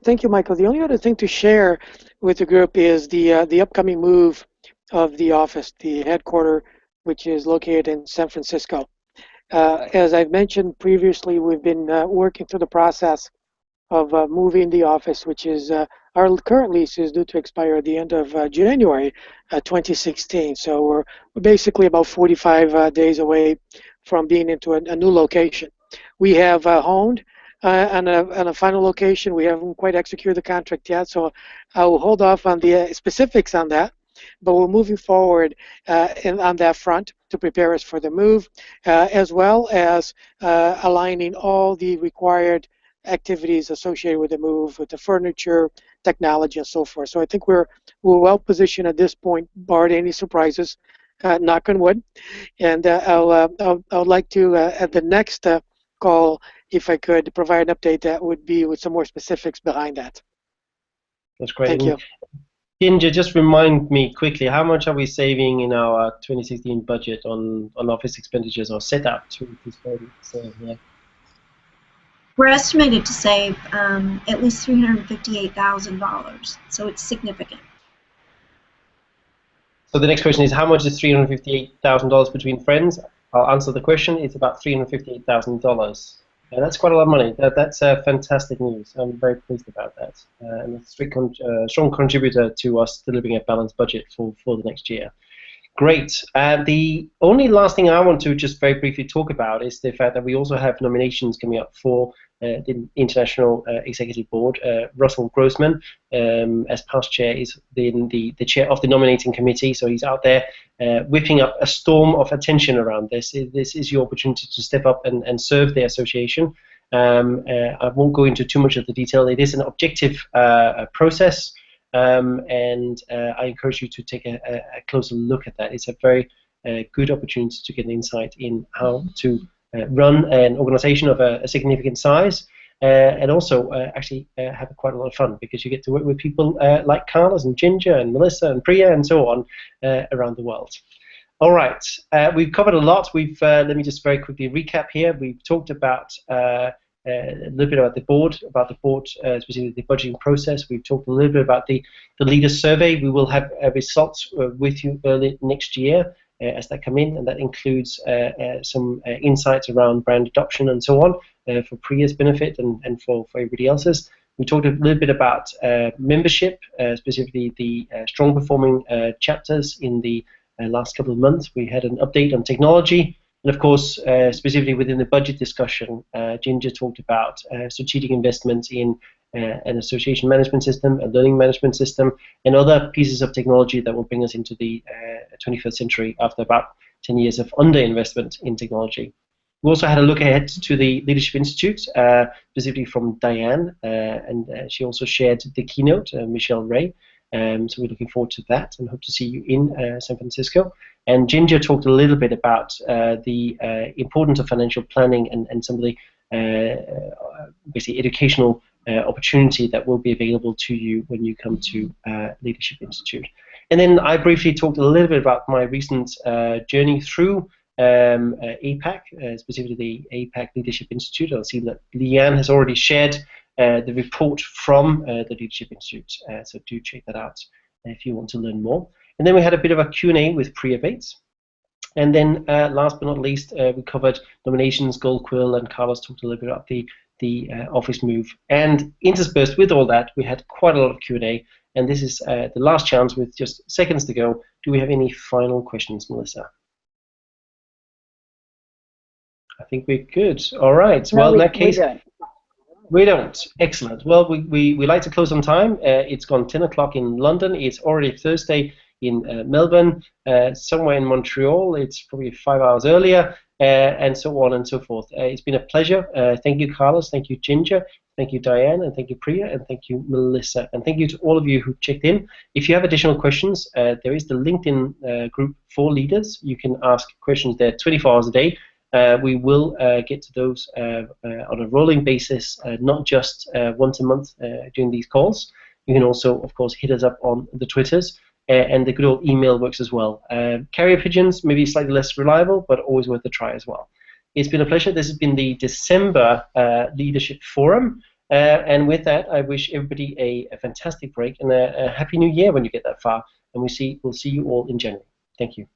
thank you, Michael. The only other thing to share with the group is the upcoming move of the office, the headquarters, which is located in San Francisco. As I've mentioned previously, we've been working through the process of moving the office, which is our current lease is due to expire at the end of January 2016. So we're basically about 45 days away from being into a new location. We have honed on a final location. We haven't quite executed the contract yet, so I will hold off on the specifics on that. But we're moving forward on that front to prepare us for the move, as well as aligning all the required activities associated with the move, with the furniture, technology, and so forth. So I think we're well positioned at this point, barred any surprises. Knock on wood. And I would like to at the next call, if I could provide an update, that would be with some more specifics behind that. That's great. Thank you. Ginger, just remind me quickly, how much are we saving in our 2016 budget on office expenditures or set up to save here? We're estimated to save at least $358,000, so it's significant. So the next question is, how much is $358,000 between friends? I'll answer the question. It's about $358,000. That's quite a lot of money. That's fantastic news. I'm very pleased about that. And it's a strong contributor to us delivering a balanced budget for the next year. Great. The only last thing I want to just very briefly talk about is the fact that we also have nominations coming up for the International Executive Board. Russell Grossman, as past chair, is the chair of the nominating committee, so he's out there whipping up a storm of attention around this. This is your opportunity to step up and serve the association. I won't go into too much of the detail. It is an objective process. And I encourage you to take a closer look at that. It's a very good opportunity to get an insight in how to run an organization of a significant size, and also actually have quite a lot of fun, because you get to work with people like Carlos and Ginger and Melissa and Priya and so on around the world. All right, we've covered a lot. Let me just very quickly recap here. We've talked about a little bit about the board, specifically the budgeting process. We've talked a little bit about the leaders survey. We will have results with you early next year as they come in, and that includes some insights around brand adoption and so on for Priya's benefit and for everybody else's. We talked a little bit about membership, specifically the strong performing chapters in the last couple of months. We had an update on technology. And of course, specifically within the budget discussion, Ginger talked about strategic investments in an association management system, a learning management system, and other pieces of technology that will bring us into the 21st century after about 10 years of underinvestment in technology. We also had a look ahead to the Leadership Institute, specifically from Dianne, and she also shared the keynote, Michelle Ray. So we're looking forward to that and hope to see you in San Francisco. And Ginger talked a little bit about the importance of financial planning and some of the basically educational opportunity that will be available to you when you come to Leadership Institute. And then I briefly talked a little bit about my recent journey through APAC, specifically the APAC Leadership Institute. I'll see that Dianne has already shared the report from the Leadership Institute, so do check that out if you want to learn more. And then we had a bit of a Q&A with Priya Bates. And then last but not least, we covered nominations, Gold Quill, and Carlos talked a little bit about the office move. And interspersed with all that, we had quite a lot of Q&A, and this is the last chance with just seconds to go. Do we have any final questions, Melissa? I think we're good. All right. No, well, in that case, we don't. we don't. Excellent. Well, we like to close on time. It's gone 10 o'clock in London. It's already Thursday in Melbourne. Somewhere in Montreal, it's probably 5 hours earlier, and so on and so forth. It's been a pleasure. Thank you, Carlos. Thank you, Ginger. Thank you, Dianne. And thank you, Priya. And thank you, Melissa. And thank you to all of you who checked in. If you have additional questions, there is the LinkedIn group for leaders. You can ask questions there 24 hours a day. We will get to those on a rolling basis, not just once a month during these calls. You can also, of course, hit us up on the Twitters, and the good old email works as well. Carrier pigeons, maybe slightly less reliable, but always worth a try as well. It's been a pleasure. This has been the December Leadership Forum. And with that, I wish everybody a fantastic break and a happy new year when you get that far. And we'll see you all in January. Thank you.